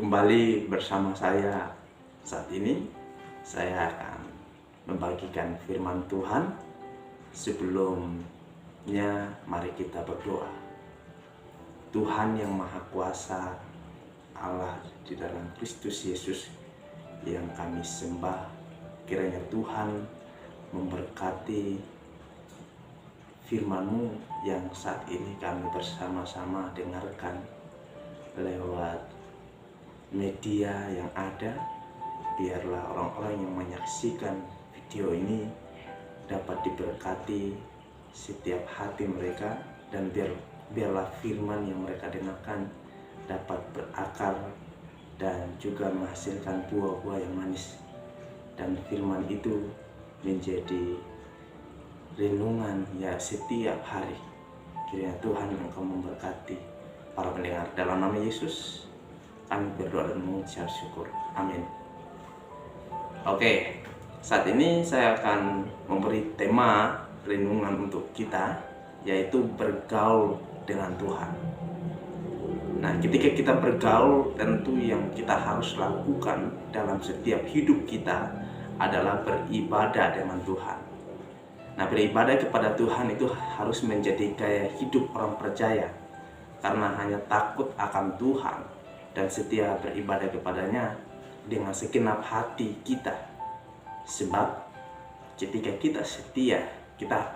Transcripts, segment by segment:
Kembali bersama saya. Saat ini saya akan membagikan firman Tuhan. Sebelumnya mari kita berdoa. Tuhan yang Maha Kuasa, Allah di dalam Kristus Yesus yang kami sembah, kiranya Tuhan memberkati firman-Mu yang saat ini kami bersama-sama dengarkan lewat media yang ada. Biarlah orang-orang yang menyaksikan video ini dapat diberkati setiap hati mereka, dan biarlah firman yang mereka dengarkan dapat berakar dan juga menghasilkan buah-buah yang manis, dan firman itu menjadi renungan ya setiap hari. Kiranya Tuhan Engkau memberkati para pendengar. Dalam nama Yesus kami berdoa dan mengucap syukur. Amin. Oke, saat ini saya akan memberi tema renungan untuk kita, yaitu bergaul dengan Tuhan. Nah, ketika kita bergaul, tentu yang kita harus lakukan dalam setiap hidup kita adalah beribadah dengan Tuhan. Nah, beribadah kepada Tuhan itu harus menjadi gaya hidup orang percaya, karena hanya takut akan Tuhan dan setia beribadah kepadanya dengan segenap hati kita. Sebab ketika kita setia, kita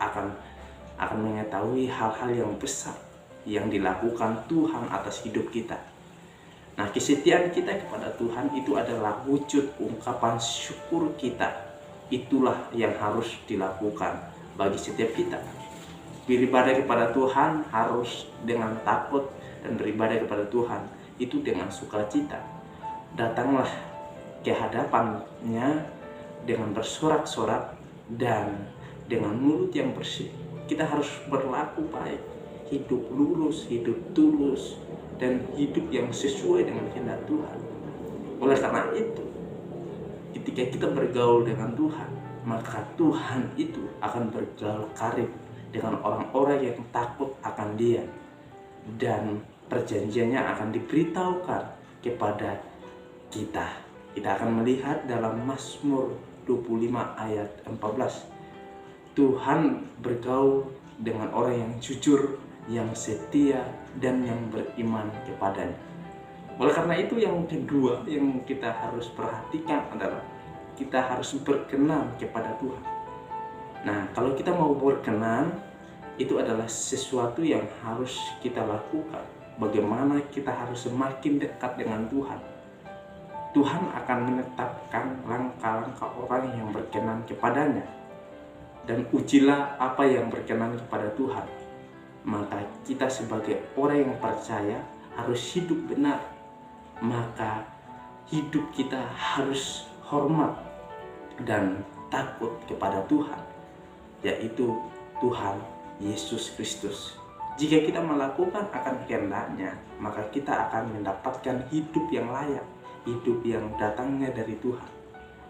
akan mengetahui hal-hal yang besar yang dilakukan Tuhan atas hidup kita. Nah, kesetiaan kita kepada Tuhan itu adalah wujud ungkapan syukur kita. Itulah yang harus dilakukan bagi setiap kita. Beribadah kepada Tuhan harus dengan takut, dan beribadah kepada Tuhan itu dengan sukacita. Datanglah ke hadapannya dengan bersorak-sorak dan dengan mulut yang bersih. Kita harus berlaku baik, hidup lurus, hidup tulus, dan hidup yang sesuai dengan kehendak Tuhan. Oleh karena itu, ketika kita bergaul dengan Tuhan, maka Tuhan itu akan bergaul karib dengan orang-orang yang takut akan Dia, dan perjanjiannya akan diberitahukan kepada kita. Kita akan melihat dalam Mazmur 25 ayat 14. Tuhan bergaul dengan orang yang jujur, yang setia, dan yang beriman kepadanya. Oleh karena itu, yang kedua yang kita harus perhatikan adalah kita harus berkenan kepada Tuhan. Nah, kalau kita mau berkenan, itu adalah sesuatu yang harus kita lakukan. Bagaimana kita harus semakin dekat dengan Tuhan. Tuhan akan menetapkan langkah-langkah orang yang berkenan kepadanya. Dan ujilah apa yang berkenan kepada Tuhan. Maka kita sebagai orang yang percaya harus hidup benar. Maka hidup kita harus hormat dan takut kepada Tuhan, yaitu Tuhan Yesus Kristus. Jika kita melakukan akan kehendaknya, maka kita akan mendapatkan hidup yang layak, hidup yang datangnya dari Tuhan.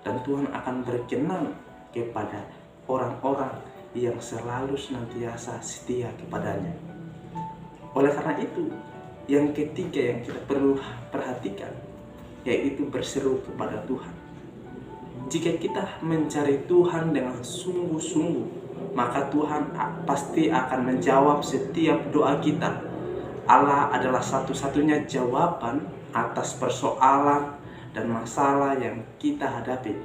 Dan Tuhan akan berkenan kepada orang-orang yang selalu senantiasa setia kepadanya. Oleh karena itu, yang ketiga yang kita perlu perhatikan, yaitu berseru kepada Tuhan. Jika kita mencari Tuhan dengan sungguh-sungguh, maka Tuhan pasti akan menjawab setiap doa kita. Allah adalah satu-satunya jawaban atas persoalan dan masalah yang kita hadapi.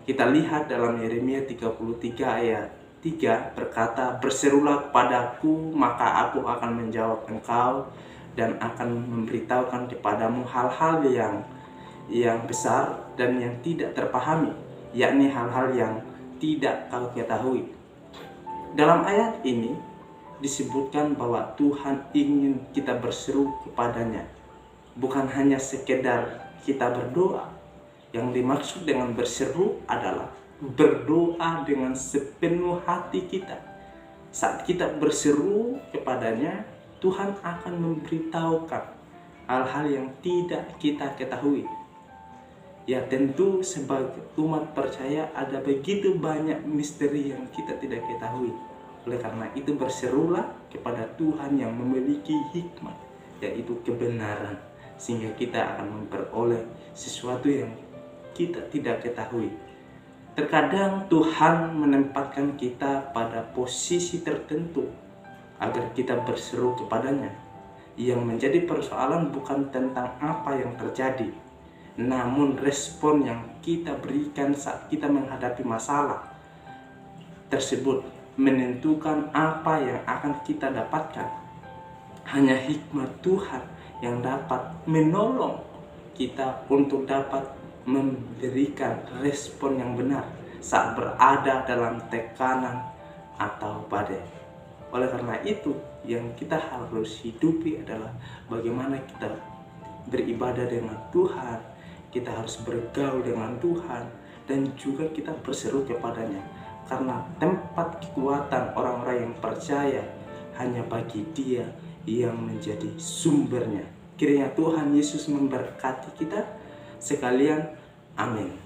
Kita lihat dalam Yeremia 33 ayat 3 berkata, "Berserulah kepadaku, maka aku akan menjawab engkau dan akan memberitahukan kepadamu hal-hal yang besar dan yang tidak terpahami, yakni hal-hal yang tidak kau ketahui." Dalam ayat ini disebutkan bahwa Tuhan ingin kita berseru kepadanya, bukan hanya sekedar kita berdoa. Yang dimaksud dengan berseru adalah berdoa dengan sepenuh hati kita. Saat kita berseru kepadanya, Tuhan akan memberitahukan hal-hal yang tidak kita ketahui. Ya, tentu sebagai umat percaya ada begitu banyak misteri yang kita tidak ketahui. Oleh karena itu, berserulah kepada Tuhan yang memiliki hikmat, yaitu kebenaran, sehingga kita akan memperoleh sesuatu yang kita tidak ketahui. Terkadang Tuhan menempatkan kita pada posisi tertentu agar kita berseru kepadanya. Yang menjadi persoalan bukan tentang apa yang terjadi, namun respon yang kita berikan saat kita menghadapi masalah tersebut menentukan apa yang akan kita dapatkan. Hanya hikmat Tuhan yang dapat menolong kita untuk dapat memberikan respon yang benar saat berada dalam tekanan atau badai. Oleh karena itu, yang kita harus hidupi adalah bagaimana kita beribadah dengan Tuhan, kita harus bergaul dengan Tuhan, dan juga kita berseru kepadanya. Karena tempat kekuatan orang-orang yang percaya hanya bagi Dia yang menjadi sumbernya. Kiranya Tuhan Yesus memberkati kita sekalian. Amin.